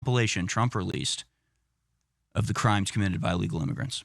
compilation Trump released of the crimes committed by illegal immigrants.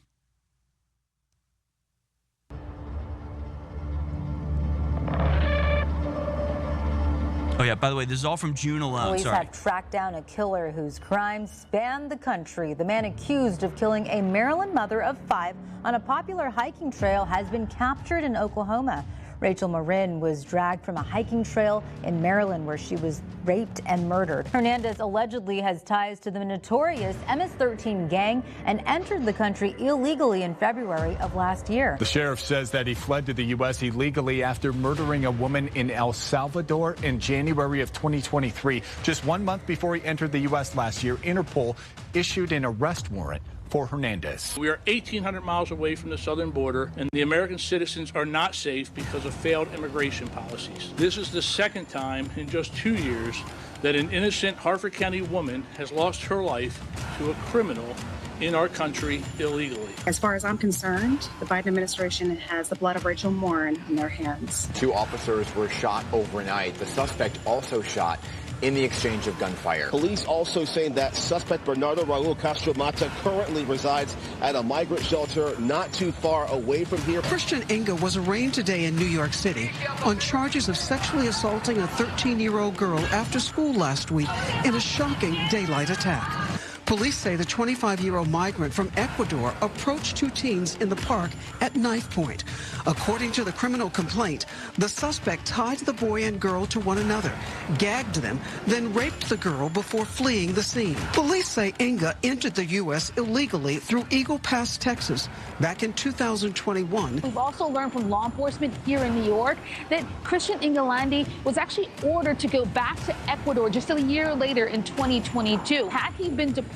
Oh, yeah, by the way, this is all from June alone. Police have tracked down a killer whose crimes span the country. The man accused of killing a Maryland mother of 5 on a popular hiking trail has been captured in Oklahoma. Rachel Marin was dragged from a hiking trail in Maryland where she was raped and murdered. Hernandez allegedly has ties to the notorious MS-13 gang and entered the country illegally in February of last year. The sheriff says that he fled to the U.S. illegally after murdering a woman in El Salvador in January of 2023. Just 1 month before he entered the U.S. last year, Interpol issued an arrest warrant for Hernandez. We are 1,800 miles away from the southern border, and the American citizens are not safe because of failed immigration policies. This is the second time in just 2 years that an innocent Harford County woman has lost her life to a criminal in our country illegally. As far as I'm concerned, the Biden administration has the blood of Rachel Marin in their hands. 2 officers were shot overnight. The suspect also shot in the exchange of gunfire. Police also saying that suspect Bernardo Raul Castro Mata currently resides at a migrant shelter not too far away from here. Christian Inga was arraigned today in New York City on charges of sexually assaulting a 13-year-old girl after school last week in a shocking daylight attack. Police say the 25-year-old migrant from Ecuador approached 2 teens in the park at knife point. According to the criminal complaint, the suspect tied the boy and girl to one another, gagged them, then raped the girl before fleeing the scene. Police say Inga entered the U.S. illegally through Eagle Pass, Texas, back in 2021. We've also learned from law enforcement here in New York that Christian Ingalandi was actually ordered to go back to Ecuador just a year later in 2022. Had he been deported,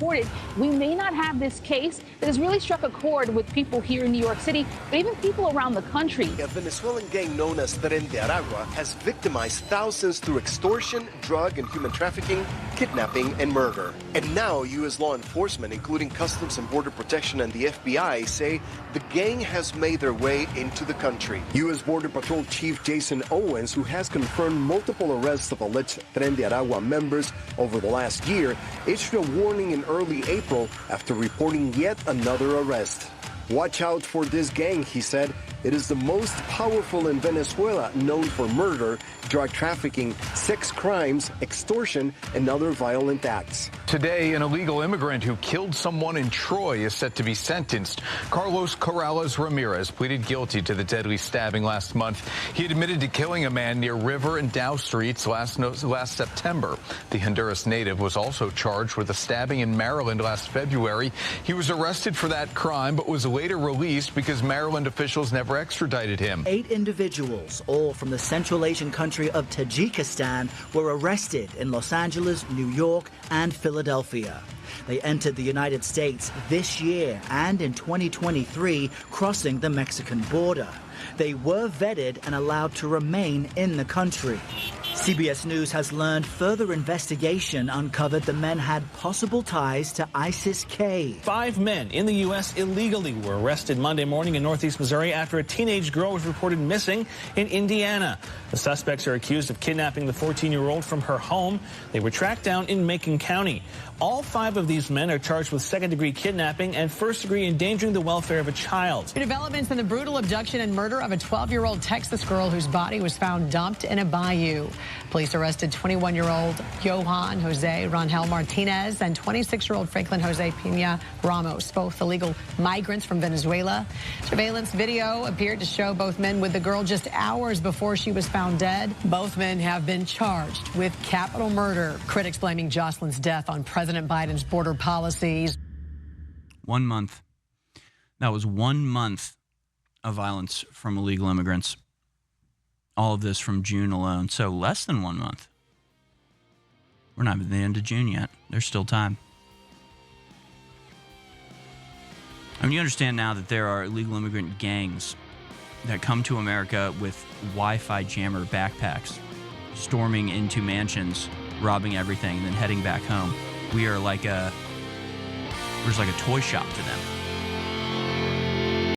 we may not have this case that has really struck a chord with people here in New York City, but even people around the country. A Venezuelan gang known as Tren de Aragua has victimized thousands through extortion, drug and human trafficking, kidnapping and murder. And now U.S. law enforcement, including Customs and Border Protection and the FBI, say the gang has made their way into the country. U.S. Border Patrol Chief Jason Owens, who has confirmed multiple arrests of alleged Tren de Aragua members over the last year, issued a warning in early April after reporting yet another arrest. Watch out for this gang, he said. It is the most powerful in Venezuela, known for murder, drug trafficking, sex crimes, extortion, and other violent acts. Today, an illegal immigrant who killed someone in Troy is set to be sentenced. Carlos Corrales Ramirez pleaded guilty to the deadly stabbing last month. He admitted to killing a man near River and Dow Streets last September. The Honduras native was also charged with a stabbing in Maryland last February. He was arrested for that crime, but was later released because Maryland officials never extradited him. 8 individuals, all from the Central Asian country of Tajikistan, were arrested in Los Angeles, New York, and Philadelphia. They entered the United States this year and in 2023, crossing the Mexican border. They were vetted and allowed to remain in the country. CBS News has learned further investigation uncovered the men had possible ties to ISIS-K. 5 men in the U.S. illegally were arrested Monday morning in northeast Missouri after a teenage girl was reported missing in Indiana. The suspects are accused of kidnapping the 14-year-old from her home. They were tracked down in Macon County. All 5 of these men are charged with second-degree kidnapping and first-degree endangering the welfare of a child. Developments in the brutal abduction and murder of a 12-year-old Texas girl whose body was found dumped in a bayou. Police arrested 21-year-old Johan Jose Rangel Martinez and 26-year-old Franklin Jose Pena Ramos, both illegal migrants from Venezuela. Surveillance video appeared to show both men with the girl just hours before she was found dead. Both men have been charged with capital murder. Critics blaming Jocelyn's death on President Biden's border policies. 1 month. That was 1 month of violence from illegal immigrants. All of this from June alone. So less than 1 month. We're not at the end of June yet. There's still time. I mean, you understand now that there are illegal immigrant gangs that come to America with Wi-Fi jammer backpacks, storming into mansions, robbing everything, and then heading back home. We're like a toy shop to them.